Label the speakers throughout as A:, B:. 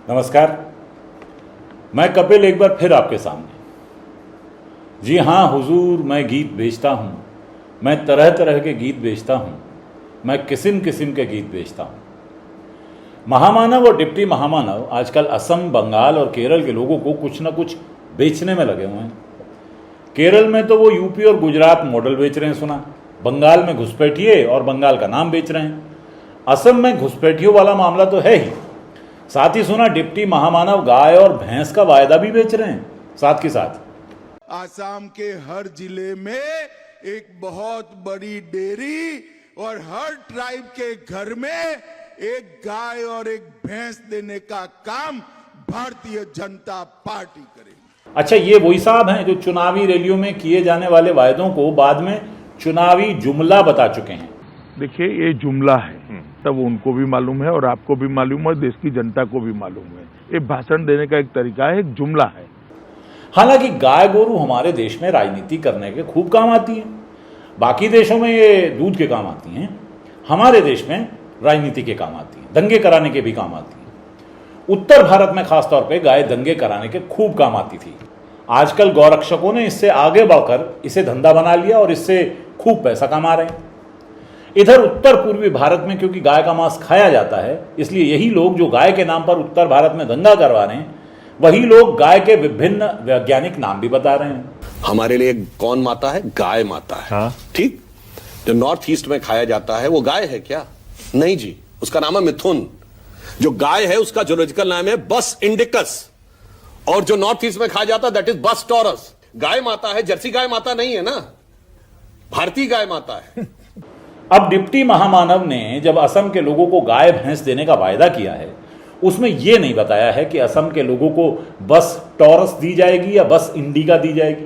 A: नमस्कार, मैं कपिल एक बार फिर आपके सामने। जी हाँ हुजूर, मैं गीत बेचता हूँ, मैं तरह तरह के गीत बेचता हूँ, मैं किस्म किस्म के गीत बेचता हूँ। महामानव और डिप्टी महामानव आजकल असम, बंगाल और केरल के लोगों को कुछ ना कुछ बेचने में लगे हुए हैं। केरल में तो वो यूपी और गुजरात मॉडल बेच रहे हैं सुना, बंगाल में घुसपैठिए और बंगाल का नाम बेच रहे हैं। असम में घुसपैठियों वाला मामला तो है ही, साथ ही सुना डिप्टी महामानव गाय और भैंस का वायदा भी बेच रहे हैं साथ के साथ।
B: आसाम के हर जिले में एक बहुत बड़ी डेयरी और हर ट्राइब के घर में एक गाय और एक भैंस देने का काम भारतीय जनता पार्टी करेगी।
A: अच्छा, ये वही साहब हैं जो चुनावी रैलियों में किए जाने वाले वायदों को बाद में चुनावी जुमला बता चुके हैं।
C: देखिए, ये जुमला है तब उनको भी मालूम है और आपको भी मालूम है और देश की जनता को भी मालूम है। ये भाषण देने का एक तरीका है, एक जुमला है।
A: हालांकि गाय गोरू हमारे देश में राजनीति करने के खूब काम आती है। बाकी देशों में ये दूध के काम आती हैं, हमारे देश में राजनीति के काम आती है, दंगे कराने के भी काम आती है। उत्तर भारत में खासतौर पे गाय दंगे कराने के खूब काम आती थी। आजकल गौरक्षकों ने इससे आगे बढ़कर इसे धंधा बना लिया और इससे खूब पैसा कमा रहे हैं। इधर उत्तर पूर्वी भारत में क्योंकि गाय का मांस खाया जाता है, इसलिए यही लोग जो गाय के नाम पर उत्तर भारत में दंगा करवा रहे हैं, वही लोग गाय के विभिन्न वैज्ञानिक नाम भी बता रहे हैं।
D: हमारे लिए कौन माता है? गाय माता है। हाँ? ठीक। जो नॉर्थ ईस्ट में खाया जाता है वो गाय है क्या? नहीं जी, उसका नाम है मिथुन। जो गाय है उसका जूलॉजिकल नाम है बस इंडिकस, और जो नॉर्थ ईस्ट में खाया जाता है दैट इज बस टॉरस। गाय माता है, जर्सी गाय माता नहीं है ना, भारतीय गाय माता है।
A: अब डिप्टी महामानव ने जब असम के लोगों को गाय भैंस देने का वायदा किया है, उसमें यह नहीं बताया है कि असम के लोगों को बस टॉरस दी जाएगी या बस इंडिका दी जाएगी,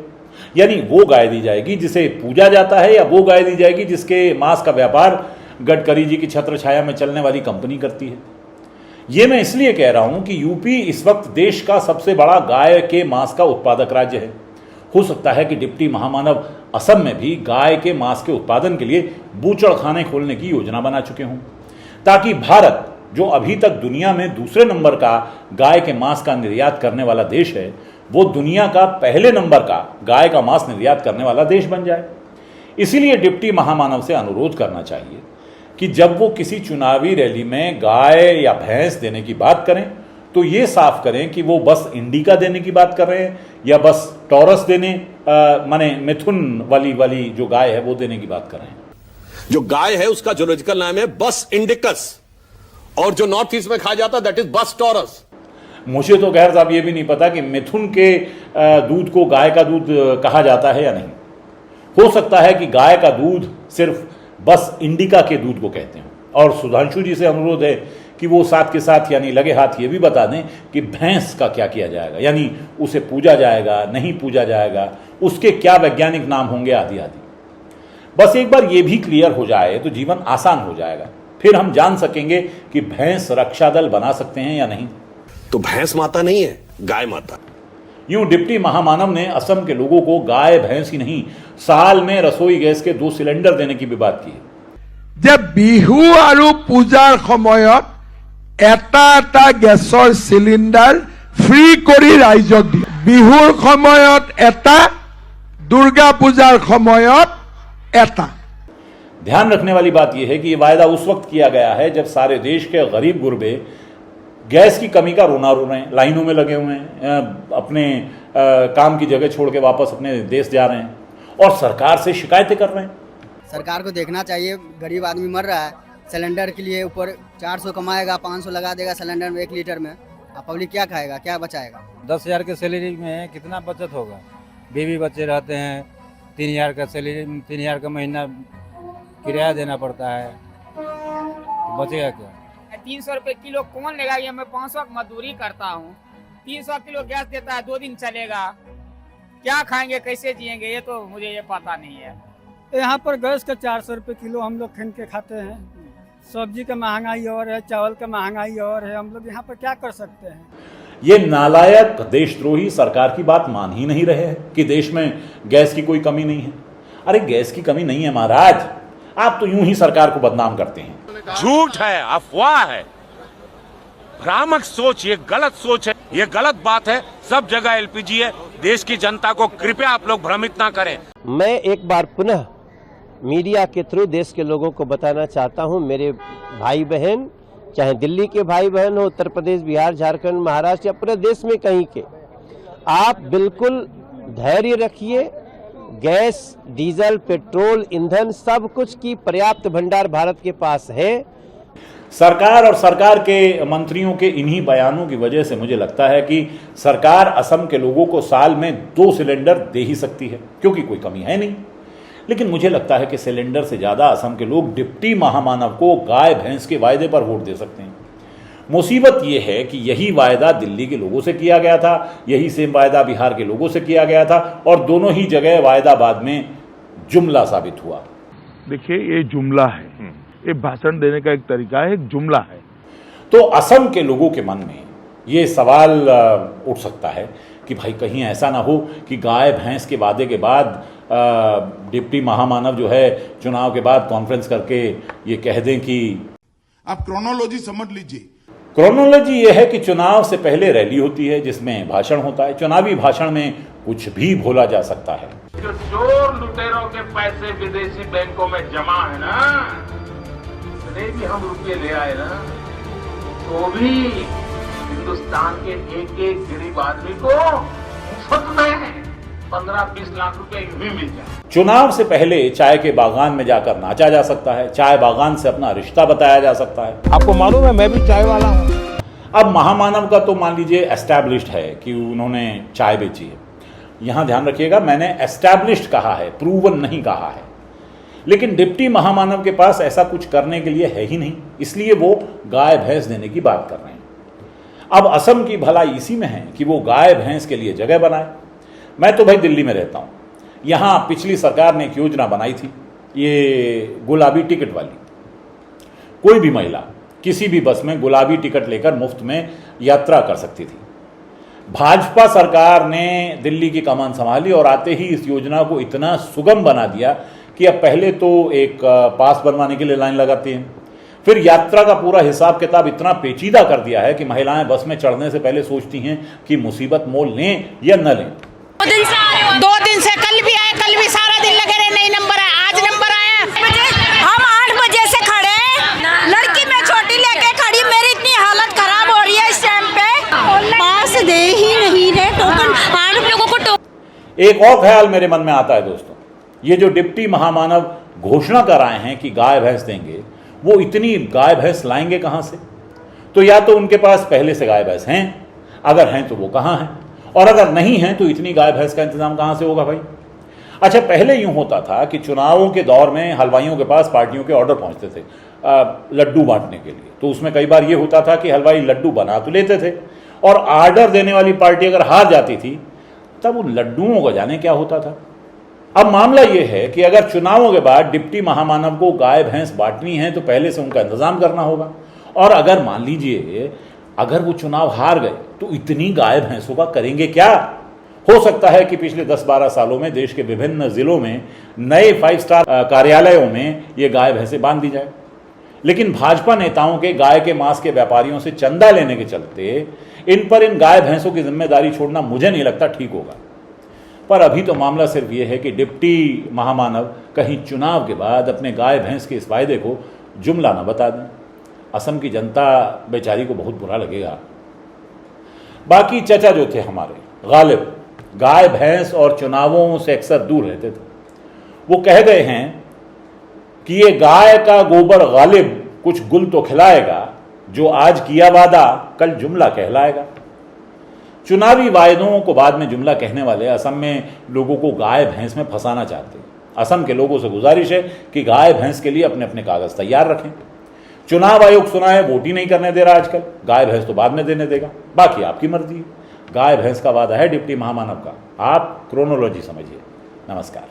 A: यानी वो गाय दी जाएगी जिसे पूजा जाता है या वो गाय दी जाएगी जिसके मांस का व्यापार गडकरी जी की छत्र छाया में चलने वाली कंपनी करती है। यह मैं इसलिए कह रहा हूं कि यूपी इस वक्त देश का सबसे बड़ा गाय के मांस का उत्पादक राज्य है। हो सकता है कि डिप्टी महामानव असम में भी गाय के मांस के उत्पादन के लिए बूचड़खाने खोलने की योजना बना चुके हों, ताकि भारत, जो अभी तक दुनिया में दूसरे नंबर का गाय के मांस का निर्यात करने वाला देश है, वो दुनिया का पहले नंबर का गाय का मांस निर्यात करने वाला देश बन जाए। इसीलिए डिप्टी महामानव से अनुरोध करना चाहिए कि जब वो किसी चुनावी रैली में गाय या भैंस देने की बात करें तो ये साफ करें कि वो बस इंडिका देने की बात कर रहे हैं या बस टॉरस देने माने मिथुन वाली जो गाय है वो देने की बात कर रहे हैं।
D: जो गाय है उसका जूलॉजिकल नाम है बस इंडिकस, और जो नॉर्थ ईस्ट में खाया जाता है दैट इज बस टॉरस।
A: मुझे तो खैर साहब ये भी नहीं पता कि मिथुन के दूध को गाय का दूध कहा जाता है या नहीं। हो सकता है कि गाय का दूध सिर्फ बस इंडिका के दूध को कहते हैं। और सुधांशु जी से अनुरोध है कि वो साथ के साथ यानी लगे हाथ ये भी बता दें कि भैंस का क्या किया जाएगा, यानी उसे पूजा जाएगा, नहीं पूजा जाएगा, उसके क्या वैज्ञानिक नाम होंगे, आदि आदि। बस एक बार ये भी क्लियर हो जाए तो जीवन आसान हो जाएगा। फिर हम जान सकेंगे कि भैंस रक्षा दल बना सकते हैं या नहीं।
D: तो भैंस माता नहीं है, गाय माता।
A: यूं डिप्टी महामानव ने असम के लोगों को गाय भैंस ही नहीं, साल में रसोई गैस के 2 सिलेंडर देने की भी बात की है।
B: जब बिहु और पूजार সময়ত এটা গেছৰ সিলিন্ডাৰ ফ্ৰী কৰি ৰাইজক দিয়ে। বিহুৰ সময়ত এটা, দুৰ্গা পূজাৰ সময়ত এটা।
A: ध्यान रखने वाली बात यह है कि यह वायदा उस वक्त किया गया है जब सारे देश के गरीब गुरबे गैस की कमी का रोना रो रहे हैं, लाइनों में लगे हुए हैं, अपने काम की जगह छोड़ के वापस अपने देश जा रहे हैं और सरकार से शिकायतें कर रहे हैं।
E: सरकार को देखना चाहिए, गरीब आदमी मर रहा है, सिलेंडर के लिए ऊपर 400 कमाएगा, 500 लगा देगा सिलेंडर में 1 लीटर में। अब पब्लिक क्या खाएगा, क्या बचाएगा?
F: 10,000 के सैलरी में कितना बचत होगा? बीवी बच्चे रहते हैं, 3,000 का सैलरी, 3,000 का महीना किराया देना पड़ता है, तो बचेगा क्या?
G: 300 रुपये किलो कौन लेगा? ये मैं 500 की मजदूरी करता हूँ, 300 किलो गैस देता है, 2 दिन चलेगा, क्या खाएंगे, कैसे जिएंगे, ये तो मुझे ये पता नहीं है।
H: यहाँ पर गैस का 400 रुपये किलो हम लोग खरीद के खाते हैं। सब्जी का महंगाई और है, चावल का महंगाई और है, हम लोग यहाँ पर क्या कर सकते हैं?
A: ये नालायक देशद्रोही सरकार की बात मान ही नहीं रहे हैं कि देश में गैस की कोई कमी नहीं है। अरे गैस की कमी नहीं है महाराज, आप तो यूं ही सरकार को बदनाम करते हैं।
I: झूठ है, अफवाह है। भ्रामक सोच, ये गलत सोच है, ये गलत बात है। सब जगह एलपीजी है। देश की जनता को कृपया आप लोग भ्रमित ना करें।
J: मैं एक बार पुनः मीडिया के थ्रू देश के लोगों को बताना चाहता हूं, मेरे भाई बहन, चाहे दिल्ली के भाई बहन हो, उत्तर प्रदेश, बिहार, झारखंड, महाराष्ट्र या पूरे देश में कहीं के, आप बिल्कुल धैर्य रखिए। गैस, डीजल, पेट्रोल, ईंधन सब कुछ की पर्याप्त भंडार भारत के पास है।
A: सरकार और सरकार के मंत्रियों के इन्हीं बयानों की वजह से मुझे लगता है कि सरकार असम के लोगों को साल में 2 सिलेंडर दे ही सकती है, क्योंकि कोई कमी है नहीं। लेकिन मुझे लगता है कि सिलेंडर से ज़्यादा असम के लोग डिप्टी महामानव को गाय भैंस के वायदे पर वोट दे सकते हैं। मुसीबत यह है कि यही वायदा दिल्ली के लोगों से किया गया था, यही सेम वायदा बिहार के लोगों से किया गया था, और दोनों ही जगह वायदा बाद में जुमला साबित हुआ।
C: देखिए, ये जुमला है, ये भाषण देने का एक तरीका है, एक जुमला है।
A: तो असम के लोगों के मन में ये सवाल उठ सकता है कि भाई कहीं ऐसा ना हो कि गाय भैंस के वादे के बाद डिप्टी महामानव जो है चुनाव के बाद कॉन्फ्रेंस करके ये कह दें कि
B: आप क्रोनोलॉजी समझ लीजिए।
A: क्रोनोलॉजी ये है कि चुनाव से पहले रैली होती है जिसमें भाषण होता है। चुनावी भाषण में कुछ भी बोला जा सकता है।
I: जो चोर लुटेरों के पैसे विदेशी बैंकों में जमा है ना, इतने भी हम रुपये ले आए ना, तो भी हिंदुस्तान के एक एक गरीब आदमी को मुफ्त में 15-20 लाख रुपए भी मिल जाए।
A: चुनाव से पहले चाय के बागान में जाकर नाचा जा सकता है, चाय बागान से अपना रिश्ता बताया जा सकता है।
J: आपको मालूम है मैं भी चाय वाला हूँ।
A: अब महामानव का तो मान लीजिए एस्टैब्लिश्ड है कि उन्होंने चाय बेची है। यहां ध्यान रखिएगा, मैंने एस्टैब्लिश्ड कहा है, प्रूवन नहीं कहा है। लेकिन डिप्टी महामानव के पास ऐसा कुछ करने के लिए है ही नहीं, इसलिए वो गाय भैंस देने की बात कर रहे हैं। अब असम की भलाई इसी में है कि वो गाय भैंस के लिए जगह बनाए। मैं तो भाई दिल्ली में रहता हूं, यहां पिछली सरकार ने एक योजना बनाई थी, ये गुलाबी टिकट वाली। कोई भी महिला किसी भी बस में गुलाबी टिकट लेकर मुफ्त में यात्रा कर सकती थी। भाजपा सरकार ने दिल्ली की कमान संभाली और आते ही इस योजना को इतना सुगम बना दिया कि अब पहले तो एक पास बनवाने के लिए लाइन लगाती हैं, फिर यात्रा का पूरा हिसाब किताब इतना पेचीदा कर दिया है कि महिलाएं बस में चढ़ने से पहले सोचती हैं कि मुसीबत मोल लें या न लें।
K: 2 दिन से कल भी आए, कल भी सारा दिन लगे रहे, नहीं नंबर आया, आज नंबर आया। हम 8 बजे से खड़े हैं, लड़की मैं छोटी लेके खड़ी, मेरी इतनी हालत खराब हो रही है इस टाइम पे, पास दे ही नहीं रहे टोकन, 8 लोगों को
A: एक और ख्याल मेरे मन में आता है दोस्तों, ये जो डिप्टी महामानव घोषणा कर आए हैं कि गाय भैंस देंगे, वो इतनी गाय भैंस लाएंगे कहां से? तो या तो उनके पास पहले से गाय भैंस हैं, अगर हैं तो वो कहां हैं, और अगर नहीं हैं तो इतनी गाय भैंस का इंतजाम कहां से होगा भाई? अच्छा, पहले यूं होता था कि चुनावों के दौर में हलवाइयों के पास पार्टियों के ऑर्डर पहुंचते थे लड्डू बांटने के लिए, तो उसमें कई बार ये होता था कि हलवाई लड्डू बना तो लेते थे, और ऑर्डर देने वाली पार्टी अगर हार जाती थी तब उन लड्डुओं का जाने क्या होता था। अब मामला यह है कि अगर चुनावों के बाद डिप्टी महामानव को गाय भैंस बांटनी है तो पहले से उनका इंतजाम करना होगा, और अगर मान लीजिए अगर वो चुनाव हार गए तो इतनी गाय भैंसों का करेंगे क्या? हो सकता है कि पिछले 10-12 सालों में देश के विभिन्न जिलों में नए 5 स्टार कार्यालयों में ये गाय भैंसें बांध दी जाए, लेकिन भाजपा नेताओं के गाय के मांस के व्यापारियों से चंदा लेने के चलते इन गाय भैंसों की जिम्मेदारी छोड़ना मुझे नहीं लगता ठीक होगा। पर अभी तो मामला सिर्फ ये है कि डिप्टी महामानव कहीं चुनाव के बाद अपने गाय भैंस के इस वायदे को जुमला न बता दें। असम की जनता बेचारी को बहुत बुरा लगेगा। बाकी चचा जो थे हमारे गालिब, गाय भैंस और चुनावों से अक्सर दूर रहते थे, वो कह गए हैं कि ये गाय का गोबर गालिब कुछ गुल तो खिलाएगा, जो आज किया वादा कल जुमला कहलाएगा। चुनावी वायदों को बाद में जुमला कहने वाले असम में लोगों को गाय भैंस में फंसाना चाहते हैं। असम के लोगों से गुजारिश है कि गाय भैंस के लिए अपने अपने कागज तैयार रखें। चुनाव आयोग सुना है वोट ही नहीं करने दे रहा आजकल, गाय भैंस तो बाद में देने देगा, बाकी आपकी मर्जी है। गाय भैंस का वादा है डिप्टी महामानव का। आप क्रोनोलॉजी समझिए। नमस्कार।